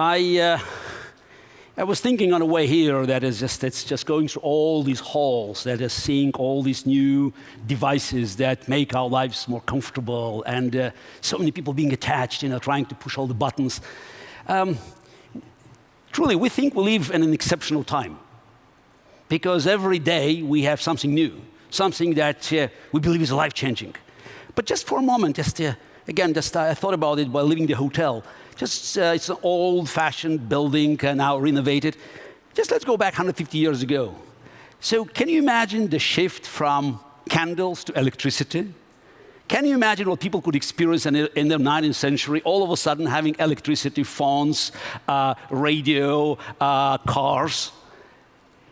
I was thinking on the way here that it's just going through all these halls, that is seeing all these new devices that make our lives more comfortable, and so many people being attached, trying to push all the buttons. Truly, we think we live in an exceptional time, because every day we have something new, something that we believe is life-changing. But just for a moment, I thought about it while leaving the hotel. It's an old-fashioned building, now renovated. Let's go back 150 years ago. So can you imagine the shift from candles to electricity? Can you imagine what people could experience in the 19th century, all of a sudden having electricity, phones, radio, cars?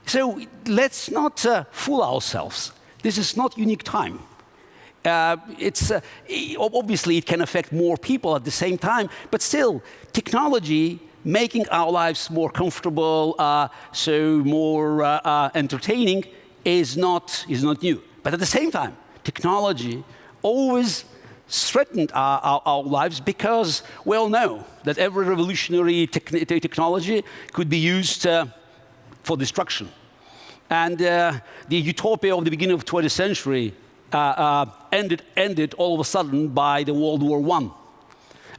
So let's not fool ourselves. This is not a unique time. Obviously, it can affect more people at the same time, but still, technology making our lives more comfortable, so more entertaining, is not new. But at the same time, technology always threatened our lives, because we all know that every revolutionary technology could be used for destruction. And the utopia of the beginning of the 20th century ended all of a sudden by the World War I,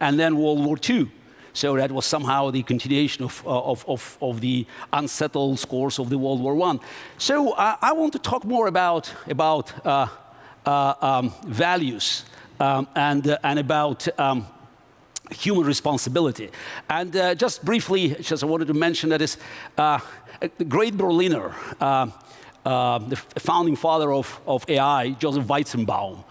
and then World War II. So that was somehow the continuation of the unsettled scores of the World War I. So I want to talk more about values and about human responsibility. And just briefly, I wanted to mention that the great Berliner, the founding father of AI, Joseph Weizenbaum,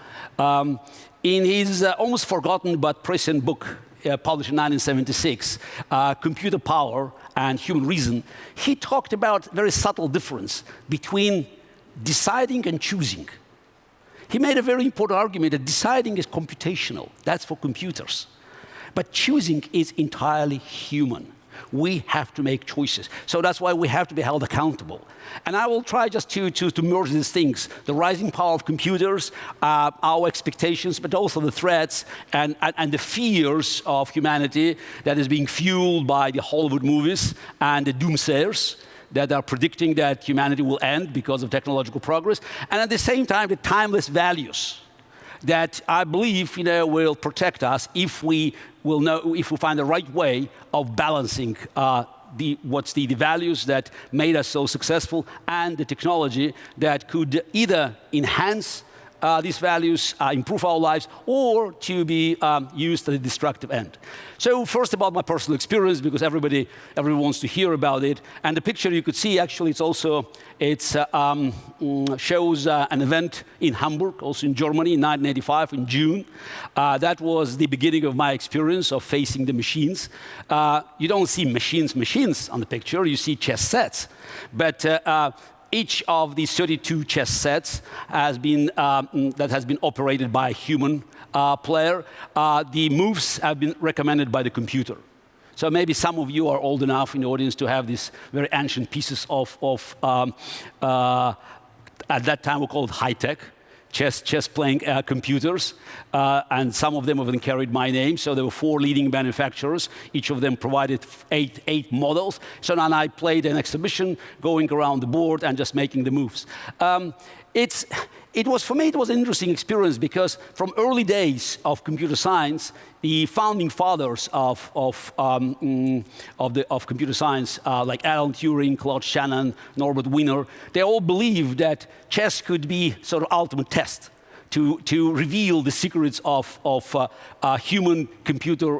in his almost forgotten but prescient book, published in 1976, Computer Power and Human Reason, he talked about a very subtle difference between deciding and choosing. He made a very important argument that deciding is computational. That's for computers. But choosing is entirely human. We have to make choices. So that's why we have to be held accountable. And I will try just to merge these things: the rising power of computers, our expectations, but also the threats and the fears of humanity that is being fueled by the Hollywood movies and the doomsayers that are predicting that humanity will end because of technological progress. And at the same time, the timeless values that I believe will protect us if we find the right way of balancing the values that made us so successful and the technology that could either enhance these values, improve our lives, or to be used at a destructive end. So first, about my personal experience, because everyone wants to hear about it. And the picture you could see, actually, it shows an event in Hamburg, also in Germany, in 1985, in June. That was the beginning of my experience of facing the machines. You don't see machines on the picture. You see chess sets. But each of these 32 chess sets has been operated by a human player. The moves have been recommended by the computer. So maybe some of you are old enough in the audience to have these very ancient pieces of at that time we called high-tech chess playing computers, and some of them have been carried my name. So there were 4 leading manufacturers. Each of them provided eight models. So now I played an exhibition, going around the board and just making the moves. For me, it was an interesting experience, because from early days of computer science, the founding fathers of computer science, like Alan Turing, Claude Shannon, Norbert Wiener, they all believed that chess could be sort of ultimate test to reveal the secrets of human computer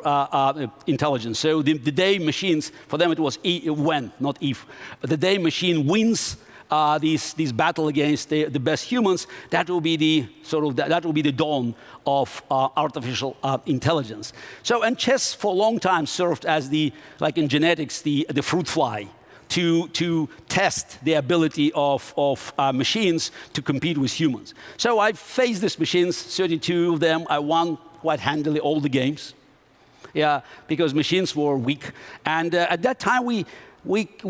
intelligence. So the day machines, for them it was when, not if. The day machine wins this battle against the best humans, that will be the dawn of artificial intelligence. So, and chess for a long time served as like in genetics, the fruit fly to test the ability of machines to compete with humans. So I faced these machines, 32 of them. I won quite handily all the games, because machines were weak. And at that time, we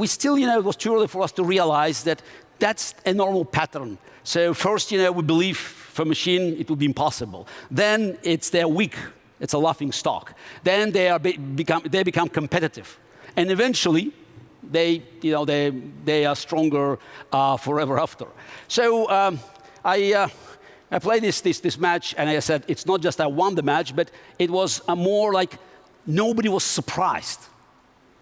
still, it was too early for us to realize that that's a normal pattern. So first, we believe for a machine it would be impossible. Then they're weak. It's a laughing stock. Then they become competitive. And eventually, they are stronger forever after. So I played this match, and I said, it's not just I won the match, but it was more like nobody was surprised.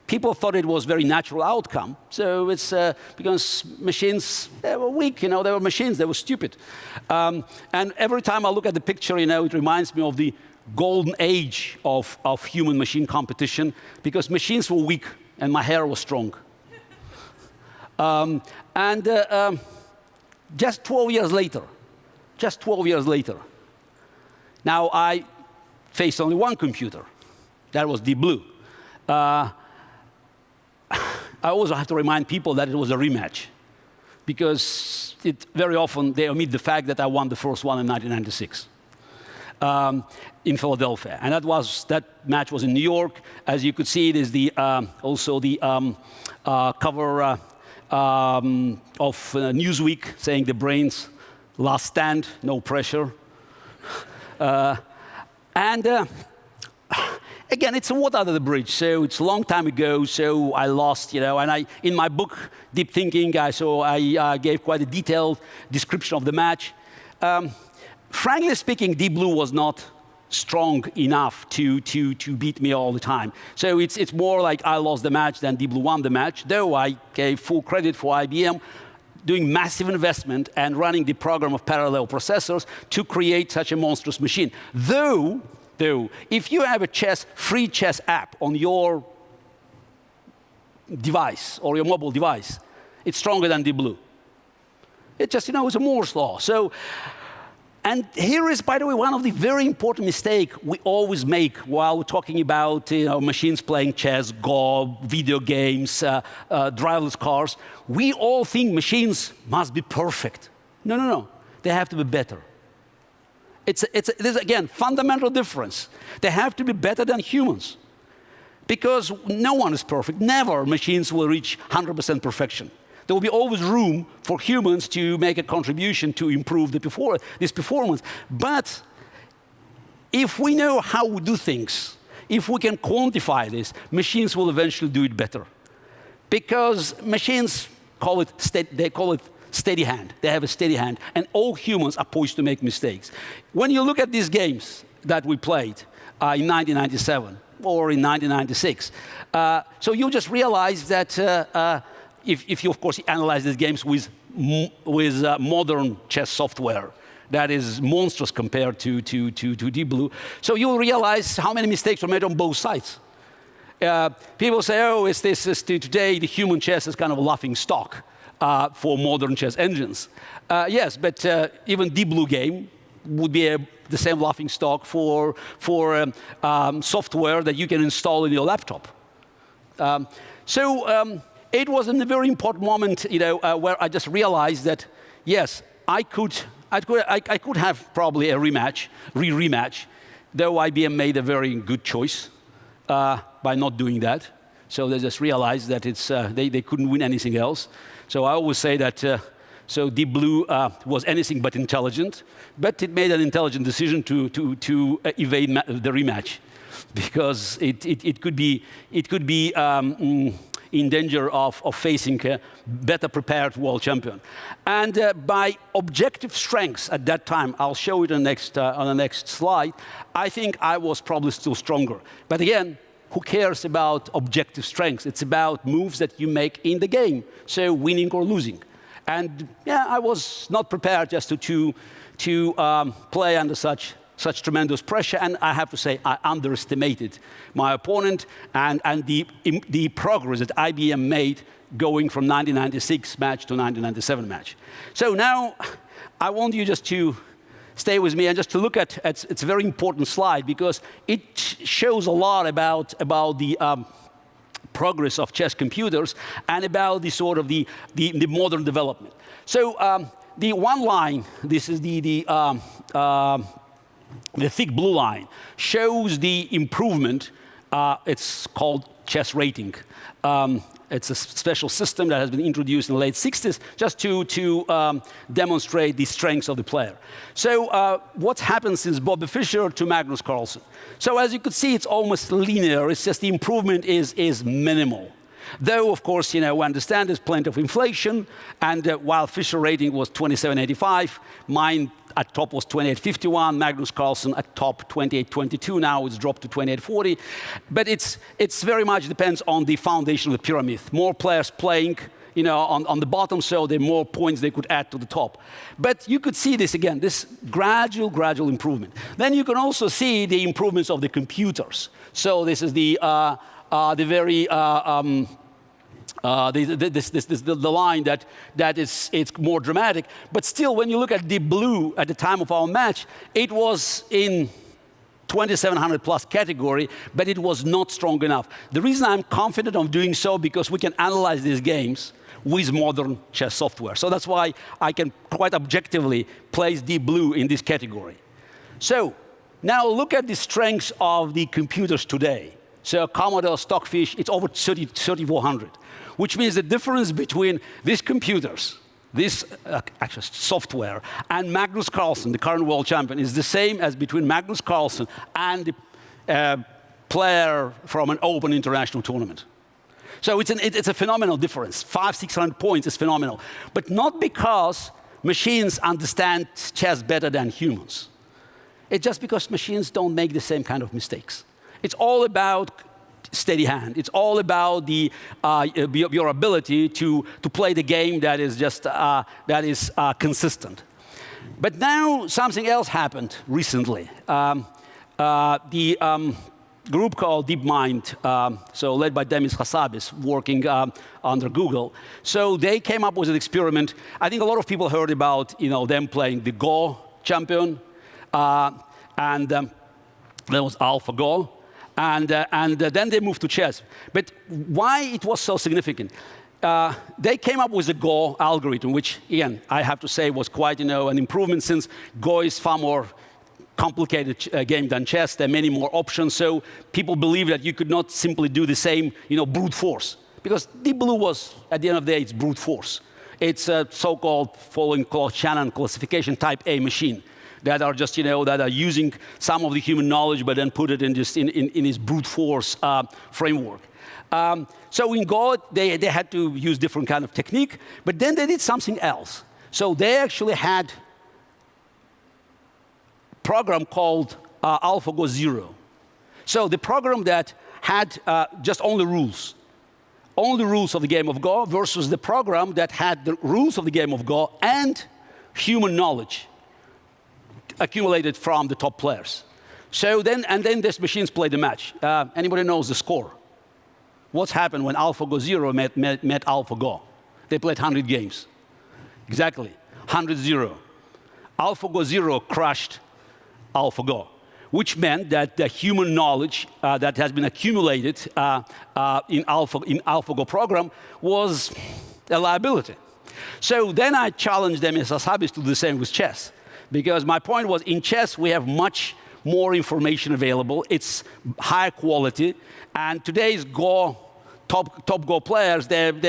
People thought it was a very natural outcome. So it's because machines, they were weak, they were machines, they were stupid. And every time I look at the picture, it reminds me of the golden age of human-machine competition, because machines were weak and my hair was strong. Just 12 years later, now I faced only one computer. That was Deep Blue. I also have to remind people that it was a rematch, because very often they omit the fact that I won the first one in 1996 in Philadelphia, and that match was in New York. As you could see, it is also the cover of Newsweek saying the brain's last stand, no pressure, again, it's a water under the bridge, so it's a long time ago, so I lost, and in my book, Deep Thinking, I gave quite a detailed description of the match. Frankly speaking, Deep Blue was not strong enough to beat me all the time. So it's more like I lost the match than Deep Blue won the match, though I gave full credit for IBM doing massive investment and running the program of parallel processors to create such a monstrous machine. Though, if you have a free chess app on your device or your mobile device, it's stronger than Deep Blue. It just, it's a Moore's law. So, and here is, by the way, one of the very important mistakes we always make while we're talking about machines playing chess, Go, video games, driverless cars. We all think machines must be perfect. No. They have to be better. There's, again, fundamental difference. They have to be better than humans, because no one is perfect. Never machines will reach 100% perfection. There will be always room for humans to make a contribution to improve this performance. But if we know how we do things, if we can quantify this, machines will eventually do it better. Because machines call it steady hand. They have a steady hand, and all humans are poised to make mistakes. When you look at these games that we played in 1997 or in 1996, so you just realize that if you, of course, analyze these games with modern chess software, that is monstrous compared to Deep Blue, so you'll realize how many mistakes were made on both sides. People say, oh, today the human chess is kind of a laughing stock for modern chess engines. Yes, but even Deep Blue game would be the same laughing stock for software that you can install in your laptop. It was in a very important moment, where I just realized that yes, I could have probably a rematch, though IBM made a very good choice by not doing that. So they just realized that they couldn't win anything else. So I always say that Deep Blue was anything but intelligent, but it made an intelligent decision to evade the rematch, because it could be in danger of facing a better prepared world champion. And by objective strengths at that time, I'll show it on the next slide, I think I was probably still stronger. But again, who cares about objective strengths? It's about moves that you make in the game, so winning or losing. And yeah, I was not prepared just to play under such tremendous pressure, and I have to say I underestimated my opponent and the progress that IBM made going from 1996 match to 1997 match. So now I want you just to stay with me and just to look at it's a very important slide, because it shows a lot about the progress of chess computers and about the modern development. So the one line, this is the thick blue line, shows the improvement. It's called chess rating. It's a special system that has been introduced in the late 60s just to demonstrate the strengths of the player. So what happened since Bobby Fischer to Magnus Carlsen? So as you could see, it's almost linear. It's just the improvement is minimal. Though, of course, we understand there's plenty of inflation, and while Fischer rating was 2785, mine at top was 2851, Magnus Carlsen at top 2822, now it's dropped to 2840. But it's very much depends on the foundation of the pyramid. More players playing, on the bottom, so there are more points they could add to the top. But you could see this again, this gradual improvement. Then you can also see the improvements of the computers. So this is the very the line that it's more dramatic. But still, when you look at Deep Blue at the time of our match, it was in 2700 plus category, but it was not strong enough. The reason I'm confident of doing so, because we can analyze these games with modern chess software. So that's why I can quite objectively place Deep Blue in this category. So now look at the strengths of the computers today. So Commodore, Stockfish, it's over 3400, which means the difference between these computers, this actual software, and Magnus Carlsen, the current world champion, is the same as between Magnus Carlsen and the player from an open international tournament. So it's a phenomenal difference. 500-600 points is phenomenal. But not because machines understand chess better than humans. It's just because machines don't make the same kind of mistakes. It's all about steady hand. It's all about your ability to play the game that is just consistent. But now something else happened recently. The group called DeepMind, so led by Demis Hassabis, working under Google. So they came up with an experiment. I think a lot of people heard about them playing the Go champion, and there was AlphaGo. And then they moved to chess. But why it was so significant? They came up with a Go algorithm, which, again, I have to say was quite an improvement, since Go is far more complicated game than chess. There are many more options. So people believe that you could not simply do the same brute force. Because Deep Blue was, at the end of the day, it's brute force. It's a so-called following Shannon classification type A machine that are just, that are using some of the human knowledge, but then put it in this brute force framework. So in Go, they had to use different kind of technique, but then they did something else. So they actually had a program called AlphaGo Zero. So the program that had just only rules of the game of Go, versus the program that had the rules of the game of Go and human knowledge accumulated from the top players. So then these machines played the match. Anybody knows the score? What's happened when AlphaGo Zero met AlphaGo? They played 100 games. Exactly, 100-0. AlphaGo Zero crushed AlphaGo, which meant that the human knowledge that has been accumulated in AlphaGo program was a liability. So then I challenged them as Hassabis to do the same with chess. Because my point was, in chess, we have much more information available. It's higher quality. And today's top Go players, if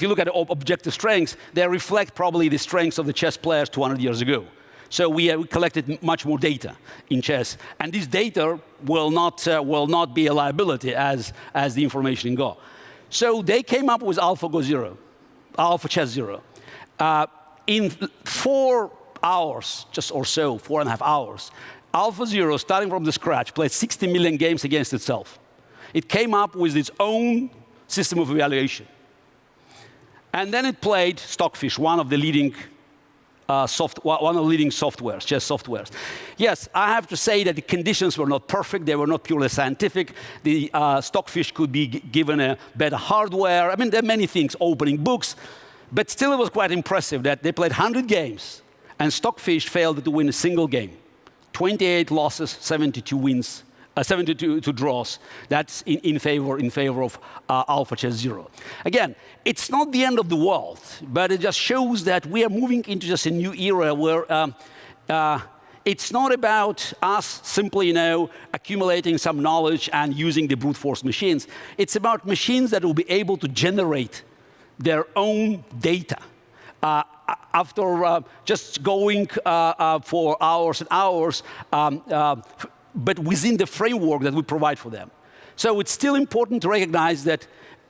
you look at the objective strengths, they reflect probably the strengths of the chess players 200 years ago. So we collected much more data in chess. And this data will not be a liability as the information in Go. So they came up with AlphaGo Zero, Alpha Chess Zero. In 4 hours, just or so, 4.5 hours, AlphaZero, starting from the scratch, played 60 million games against itself. It came up with its own system of evaluation. And then it played Stockfish, one of the leading softwares, chess softwares. Yes, I have to say that the conditions were not perfect. They were not purely scientific. The Stockfish could be given a better hardware. I mean, there are many things, opening books. But still, it was quite impressive that they played 100 games, and Stockfish failed to win a single game. 28 losses, 72 wins, 72 draws. That's in favor of Alpha Chess Zero. Again, it's not the end of the world, but it just shows that we are moving into just a new era where it's not about us simply, accumulating some knowledge and using the brute force machines. It's about machines that will be able to generate their own data. After just going for hours and hours, but within the framework that we provide for them. So it's still important to recognize that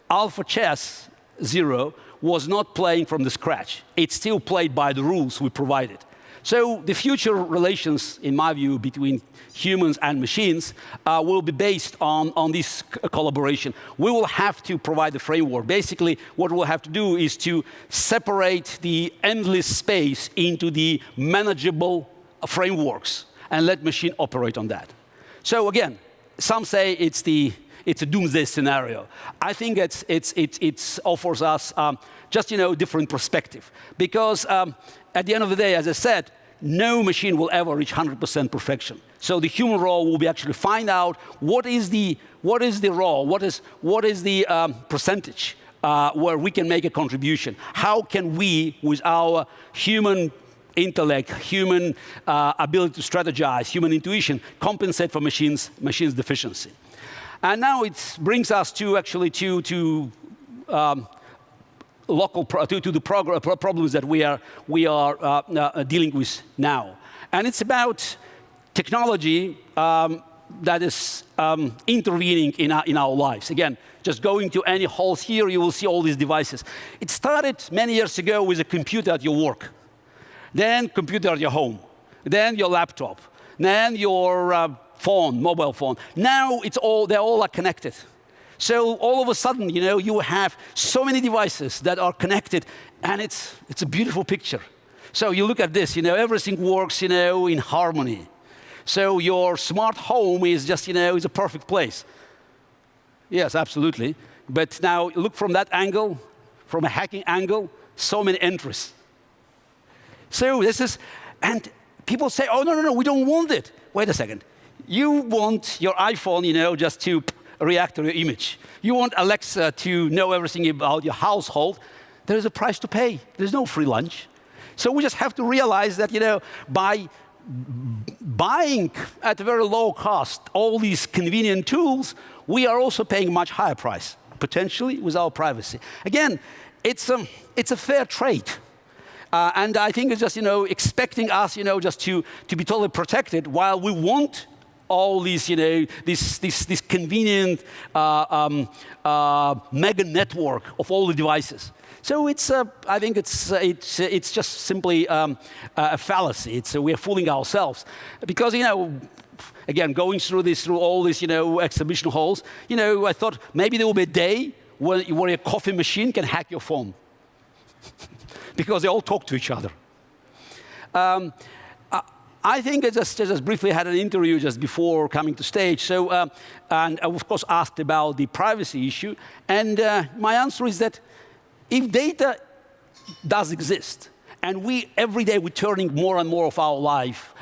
Alpha Chess 0 was not playing from the scratch. It's still played by the rules we provided. So the future relations, in my view, between humans and machines will be based on this collaboration. We will have to provide the framework. Basically, what we'll have to do is to separate the endless space into the manageable frameworks and let machine operate on that. So again, some say it's a doomsday scenario. I think it offers us just different perspective, because at the end of the day, as I said, no machine will ever reach 100% perfection. So the human role will be actually find out what is the role, what is the percentage where we can make a contribution. How can we, with our human intellect, human ability to strategize, human intuition, compensate for machines' deficiency? And now it brings us to actually to the problems that we are dealing with now. And it's about technology that is intervening in our lives. Again, just going to any halls here, you will see all these devices. It started many years ago with a computer at your work, then computer at your home, then your laptop, then your phone, mobile phone. Now they all are connected. So all of a sudden, you have so many devices that are connected, and it's a beautiful picture. So you look at this, everything works, in harmony. So your smart home is just, is a perfect place. Yes, absolutely. But now look from that angle, from a hacking angle, so many entries. So this is, and people say, oh, no, we don't want it. Wait a second. You want your iPhone, just to react to your image. You want Alexa to know everything about your household. There is a price to pay. There's no free lunch. So we just have to realize that, by buying at a very low cost all these convenient tools, we are also paying a much higher price, potentially with our privacy. Again, it's a fair trade. And I think it's just, expecting us, just to be totally protected while we want all these, this convenient mega network of all the devices. So I think it's just simply a fallacy. We are fooling ourselves, because again, going through all these exhibition halls, I thought maybe there will be a day where a coffee machine can hack your phone, because they all talk to each other. I think I just briefly had an interview just before coming to stage. So, and I, of course, asked about the privacy issue. And my answer is that if data does exist, and every day we're turning more and more of our life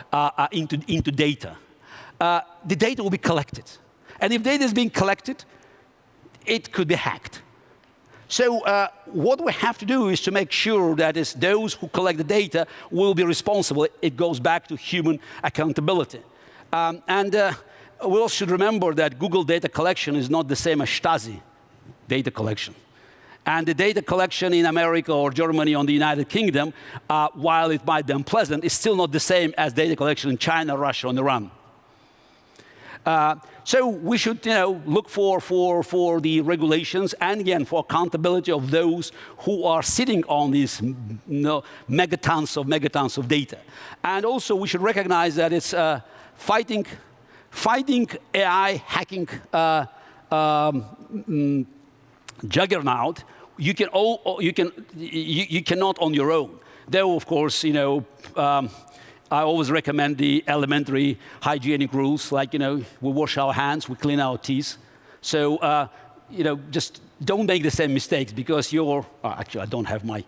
into data, the data will be collected. And if data is being collected, it could be hacked. So what we have to do is to make sure that those who collect the data will be responsible. It goes back to human accountability. And we all should remember that Google data collection is not the same as Stasi data collection. And the data collection in America or Germany or the United Kingdom, while it might be unpleasant, is still not the same as data collection in China, Russia, and Iran. So we should, look for the regulations, and again for accountability of those who are sitting on these megatons of data. And also we should recognize that it's fighting AI hacking juggernaut. You cannot on your own. Though of course, I always recommend the elementary hygienic rules, like, we wash our hands, we clean our teeth. So, just don't make the same mistakes, because actually, I don't have my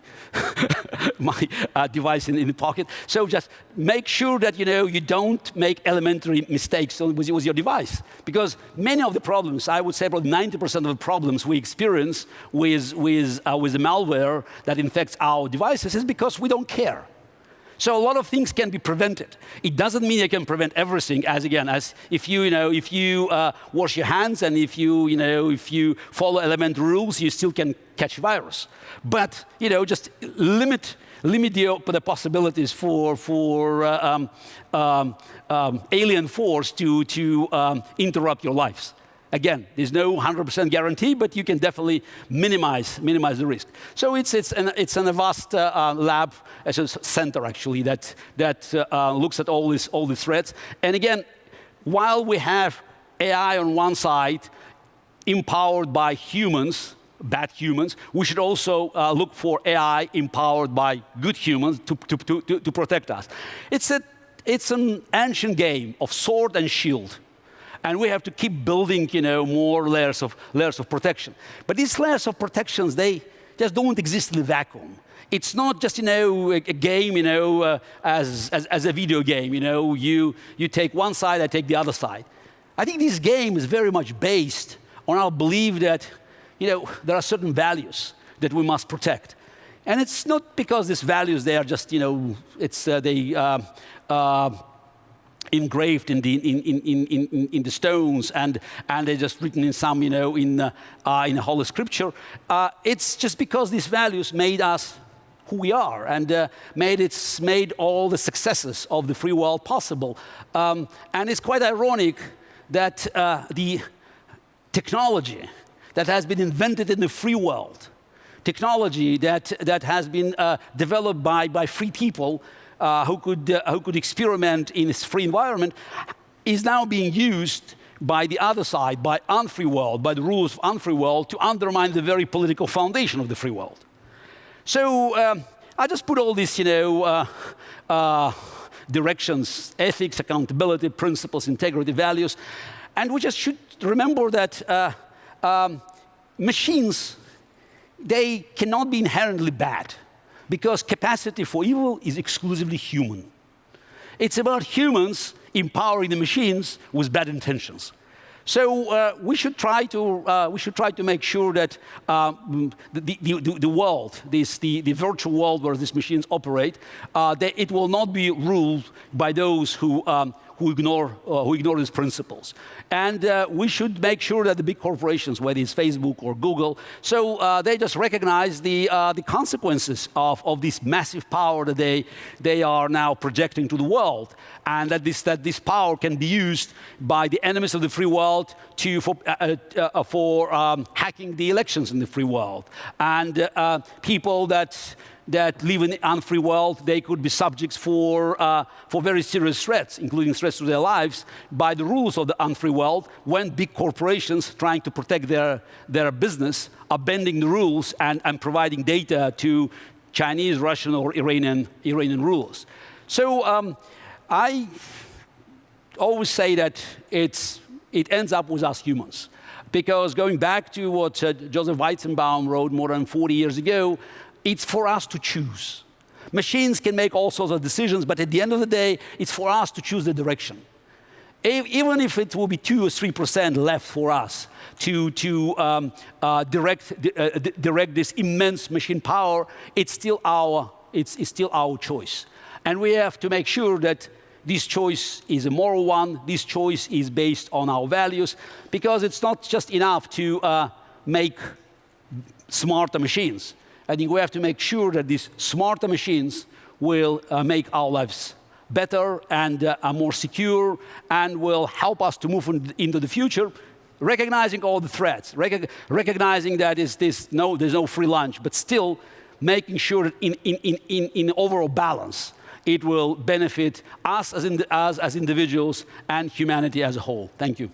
device in the pocket. So just make sure that, you don't make elementary mistakes with your device. Because many of the problems, I would say probably 90% of the problems we experience with the malware that infects our devices is because we don't care. So a lot of things can be prevented. It doesn't mean you can prevent everything. As if you wash your hands and if you follow elementary rules, you still can catch virus. But just limit the possibilities for alien force to interrupt your lives. Again, there's no 100% guarantee, but you can definitely minimize the risk. So it's a vast lab, as a center actually, that looks at all these threats. And again, while we have AI on one side, empowered by humans, bad humans, we should also look for AI empowered by good humans to protect us. It's an ancient game of sword and shield. And we have to keep building, more layers of protection. But these layers of protections, they just don't exist in a vacuum. It's not just, a game, as a video game. You take one side, I take the other side. I think this game is very much based on our belief that, there are certain values that we must protect. And it's not because these values, they are just, engraved in the stones, and they're just written in some, in Holy Scripture. It's just because these values made us who we are, and made all the successes of the free world possible. And it's quite ironic that the technology that has been invented in the free world, technology that has been developed by free people, who could experiment in this free environment, is now being used by the other side, by unfree world, by the rules of unfree world, to undermine the very political foundation of the free world. So I just put all these, directions: ethics, accountability, principles, integrity, values, and we just should remember that machines, they cannot be inherently bad, because capacity for evil is exclusively human. It's about humans empowering the machines with bad intentions. So we should try to make sure that the world, the virtual world where these machines operate, that it will not be ruled by those who ignore these principles. And we should make sure that the big corporations, whether it's Facebook or Google, so they just recognize the consequences of this massive power that they are now projecting to the world, and that this power can be used by the enemies of the free world for hacking the elections in the free world. And people that live in the unfree world, they could be subjects for very serious threats, including threats to their lives, by the rules of the unfree world, when big corporations trying to protect their business are bending the rules and providing data to Chinese, Russian, or Iranian rulers. So I always say that it ends up with us humans. Because going back to what Joseph Weizenbaum wrote more than 40 years ago, it's for us to choose. Machines can make all sorts of decisions, but at the end of the day, it's for us to choose the direction. Even if it will be 2 or 3% left for us to direct this immense machine power, it's still our choice. And we have to make sure that this choice is a moral one. This choice is based on our values, because it's not just enough to make smarter machines. I think we have to make sure that these smarter machines will make our lives better and more secure, and will help us to move into the future, recognizing all the threats, recognizing that there's no free lunch, but still making sure that in overall balance, it will benefit us as individuals and humanity as a whole. Thank you.